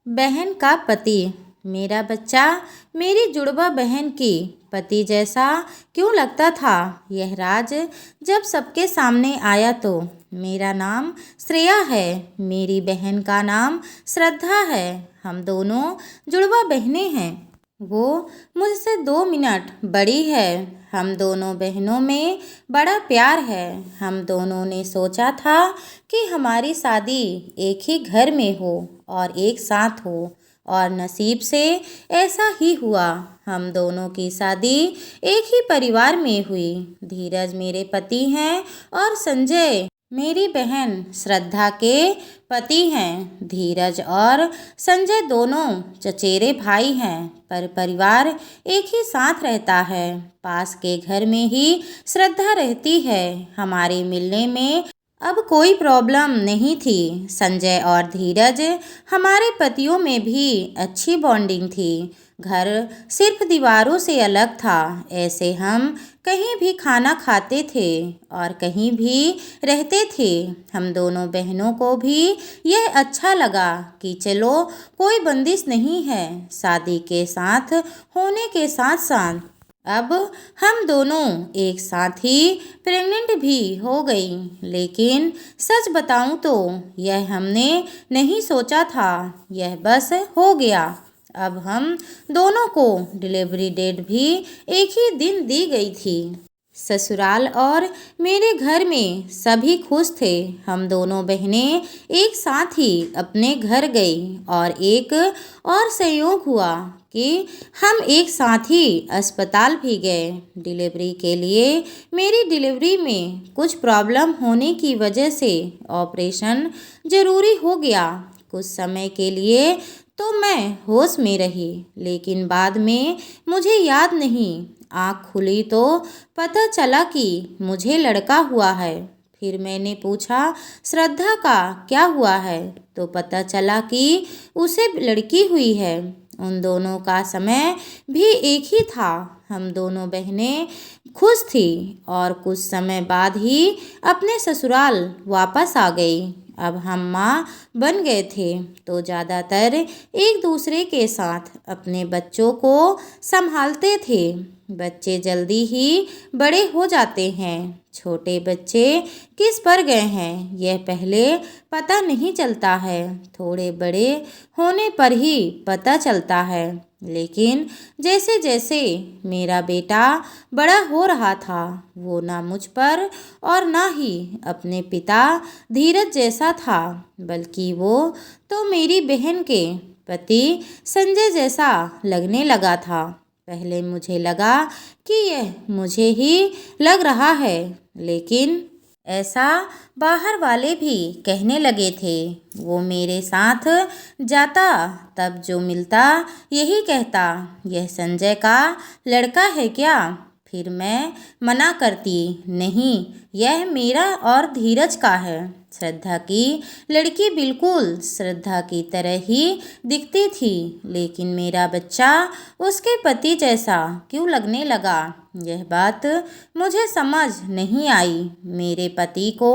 बहन का पति। मेरा बच्चा मेरी जुड़वा बहन की पति जैसा क्यों लगता था, यह राज जब सबके सामने आया तो। मेरा नाम श्रेया है, मेरी बहन का नाम श्रद्धा है। हम दोनों जुड़वा बहनें हैं। वो मुझसे 2 मिनट बड़ी है। हम दोनों बहनों में बड़ा प्यार है। हम दोनों ने सोचा था कि हमारी शादी एक ही घर में हो और एक साथ हो, और नसीब से ऐसा ही हुआ। हम दोनों की शादी एक ही परिवार में हुई। धीरज मेरे पति हैं और संजय मेरी बहन श्रद्धा के पति हैं। धीरज और संजय दोनों चचेरे भाई हैं, पर परिवार एक ही साथ रहता है। पास के घर में ही श्रद्धा रहती है। हमारे मिलने में अब कोई प्रॉब्लम नहीं थी। संजय और धीरज हमारे पतियों में भी अच्छी बॉन्डिंग थी। घर सिर्फ दीवारों से अलग था। ऐसे हम कहीं भी खाना खाते थे और कहीं भी रहते थे। हम दोनों बहनों को भी यह अच्छा लगा कि चलो कोई बंदिश नहीं है। शादी के साथ होने के साथ साथ अब हम दोनों एक साथ ही प्रेग्नेंट भी हो गई। लेकिन सच बताऊं तो यह हमने नहीं सोचा था, यह बस हो गया। अब हम दोनों को डिलीवरी डेट भी एक ही दिन दी गई थी। ससुराल और मेरे घर में सभी खुश थे। हम दोनों बहनें एक साथ ही अपने घर गई और एक और संयोग हुआ कि हम एक साथ ही अस्पताल भी गए डिलीवरी के लिए। मेरी डिलीवरी में कुछ प्रॉब्लम होने की वजह से ऑपरेशन ज़रूरी हो गया। कुछ समय के लिए तो मैं होश में रही, लेकिन बाद में मुझे याद नहीं। आँख खुली तो पता चला कि मुझे लड़का हुआ है। फिर मैंने पूछा श्रद्धा का क्या हुआ है, तो पता चला कि उसे लड़की हुई है। उन दोनों का समय भी एक ही था। हम दोनों बहनें खुश थी और कुछ समय बाद ही अपने ससुराल वापस आ गई। अब हम माँ बन गए थे तो ज़्यादातर एक दूसरे के साथ अपने बच्चों को संभालते थे। बच्चे जल्दी ही बड़े हो जाते हैं। छोटे बच्चे किस पर गए हैं यह पहले पता नहीं चलता है, थोड़े बड़े होने पर ही पता चलता है। लेकिन जैसे जैसे मेरा बेटा बड़ा हो रहा था, वो ना मुझ पर और ना ही अपने पिता धीरज जैसा था, बल्कि वो तो मेरी बहन के पति संजय जैसा लगने लगा था। पहले मुझे लगा कि यह मुझे ही लग रहा है, लेकिन ऐसा बाहर वाले भी कहने लगे थे। वो मेरे साथ जाता तब जो मिलता यही कहता, यह संजय का लड़का है क्या? फिर मैं मना करती, नहीं, यह मेरा और धीरज का है। श्रद्धा की लड़की बिल्कुल श्रद्धा की तरह ही दिखती थी, लेकिन मेरा बच्चा उसके पति जैसा क्यों लगने लगा, यह बात मुझे समझ नहीं आई। मेरे पति को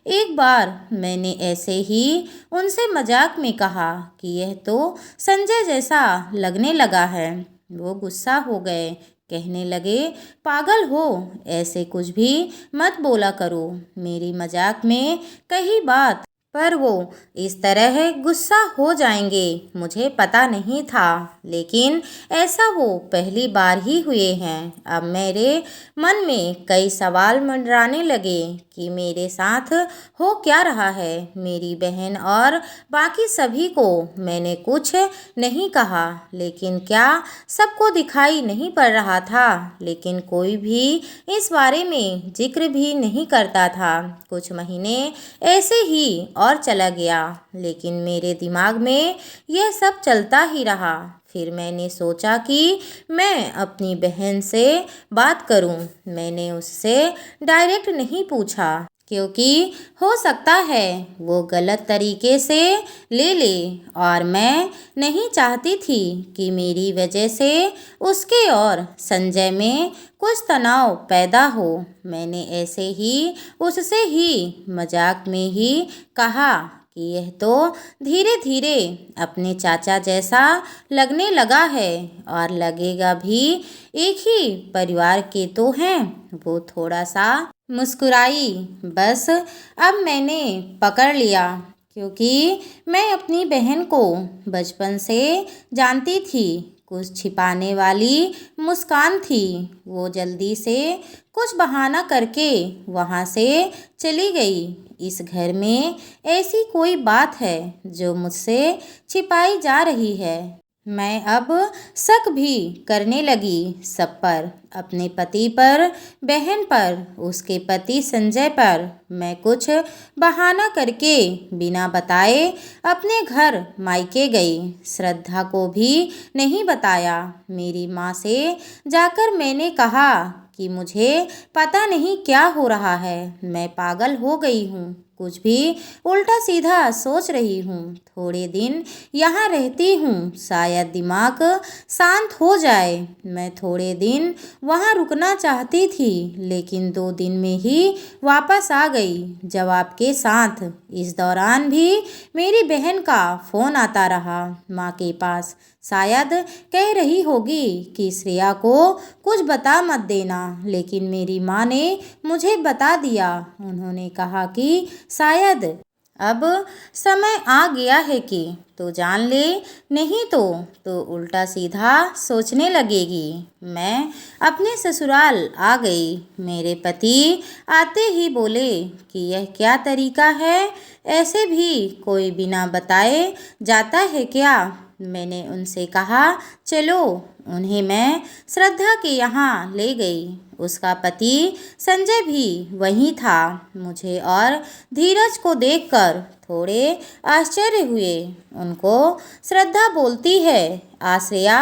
एक बार मैंने ऐसे ही उनसे मजाक में कहा कि यह तो संजय जैसा लगने लगा है। वो गुस्सा हो गए, कहने लगे, पागल हो, ऐसे कुछ भी मत बोला करो। मेरी मजाक में कही बात पर वो इस तरह गुस्सा हो जाएंगे मुझे पता नहीं था, लेकिन ऐसा वो पहली बार ही हुए हैं। अब मेरे मन में कई सवाल मंडराने लगे कि मेरे साथ हो क्या रहा है। मेरी बहन और बाकी सभी को मैंने कुछ नहीं कहा, लेकिन क्या सबको दिखाई नहीं पड़ रहा था? लेकिन कोई भी इस बारे में जिक्र भी नहीं करता था। कुछ महीने ऐसे ही और चला गया, लेकिन मेरे दिमाग में यह सब चलता ही रहा। फिर मैंने सोचा कि मैं अपनी बहन से बात करूं। मैंने उससे डायरेक्ट नहीं पूछा, क्योंकि हो सकता है वो गलत तरीके से ले ले, और मैं नहीं चाहती थी कि मेरी वजह से उसके और संजय में कुछ तनाव पैदा हो। मैंने ऐसे ही उससे ही मजाक में ही कहा कि यह तो धीरे धीरे अपने चाचा जैसा लगने लगा है और लगेगा भी। एक ही परिवार के तो हैं। वो थोड़ा सा मुस्कुराई। बस अब मैंने पकड़ लिया, क्योंकि मैं अपनी बहन को बचपन से जानती थी। कुछ छिपाने वाली मुस्कान थी। वो जल्दी से कुछ बहाना करके वहाँ से चली गई। इस घर में ऐसी कोई बात है जो मुझसे छिपाई जा रही है। मैं अब शक भी करने लगी सब पर, अपने पति पर, बहन पर, उसके पति संजय पर। मैं कुछ बहाना करके बिना बताए अपने घर मायके गई। श्रद्धा को भी नहीं बताया। मेरी माँ से जाकर मैंने कहा कि मुझे पता नहीं क्या हो रहा है, मैं पागल हो गई हूँ, कुछ भी उल्टा सीधा सोच रही हूँ। थोड़े दिन यहाँ रहती हूँ, शायद दिमाग शांत हो जाए। मैं थोड़े दिन वहाँ रुकना चाहती थी, लेकिन 2 दिन में ही वापस आ गई जवाब के साथ। इस दौरान भी मेरी बहन का फ़ोन आता रहा माँ के पास। शायद कह रही होगी कि श्रेया को कुछ बता मत देना, लेकिन मेरी माँ ने मुझे बता दिया। उन्होंने कहा कि शायद अब समय आ गया है कि तो जान ले, नहीं तो उल्टा सीधा सोचने लगेगी। मैं अपने ससुराल आ गई। मेरे पति आते ही बोले कि यह क्या तरीका है, ऐसे भी कोई बिना बताए जाता है क्या। मैंने उनसे कहा चलो। उन्हें मैं श्रद्धा के यहाँ ले गई। उसका पति संजय भी वहीं था। मुझे और धीरज को देखकर थोड़े आश्चर्य हुए। उनको श्रद्धा बोलती है, आश्रया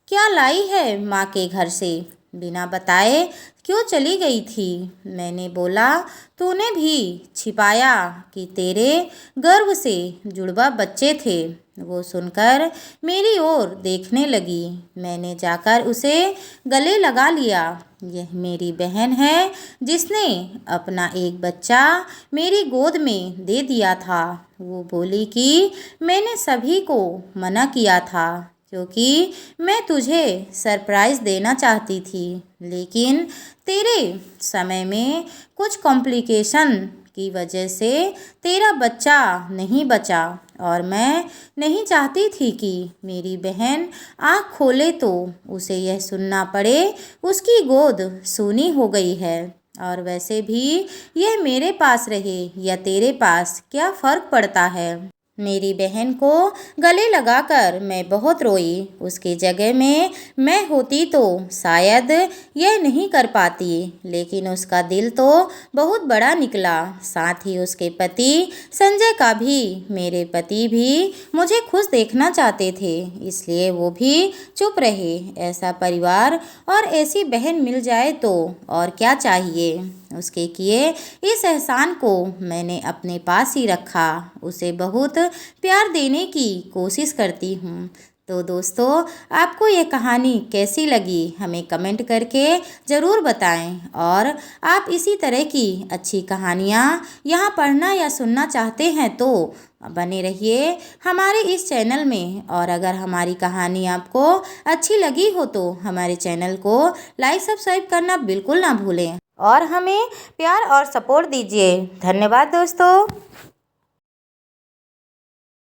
क्या लाई है माँ के घर से, बिना बताए क्यों चली गई थी। मैंने बोला तूने भी छिपाया कि तेरे गर्भ से जुड़वा बच्चे थे। वो सुनकर मेरी ओर देखने लगी। मैंने जाकर उसे गले लगा लिया। यह मेरी बहन है जिसने अपना एक बच्चा मेरी गोद में दे दिया था। वो बोली कि मैंने सभी को मना किया था, क्योंकि मैं तुझे सरप्राइज़ देना चाहती थी, लेकिन तेरे समय में कुछ कॉम्प्लिकेशन की वजह से तेरा बच्चा नहीं बचा, और मैं नहीं चाहती थी कि मेरी बहन आँख खोले तो उसे यह सुनना पड़े उसकी गोद सूनी हो गई है। और वैसे भी यह मेरे पास रहे या तेरे पास क्या फ़र्क पड़ता है। मेरी बहन को गले लगाकर मैं बहुत रोई। उसकी जगह में मैं होती तो शायद यह नहीं कर पाती, लेकिन उसका दिल तो बहुत बड़ा निकला। साथ ही उसके पति संजय का भी। मेरे पति भी मुझे खुश देखना चाहते थे, इसलिए वो भी चुप रहे। ऐसा परिवार और ऐसी बहन मिल जाए तो और क्या चाहिए। उसके किए इस एहसान को मैंने अपने पास ही रखा। उसे बहुत प्यार देने की कोशिश करती हूँ। तो दोस्तों, आपको ये कहानी कैसी लगी हमें कमेंट करके ज़रूर बताएं। और आप इसी तरह की अच्छी कहानियाँ यहाँ पढ़ना या सुनना चाहते हैं तो बने रहिए हमारे इस चैनल में। और अगर हमारी कहानी आपको अच्छी लगी हो तो हमारे चैनल को लाइक सब्सक्राइब करना बिल्कुल ना भूलें और हमें प्यार और सपोर्ट दीजिए। धन्यवाद दोस्तों।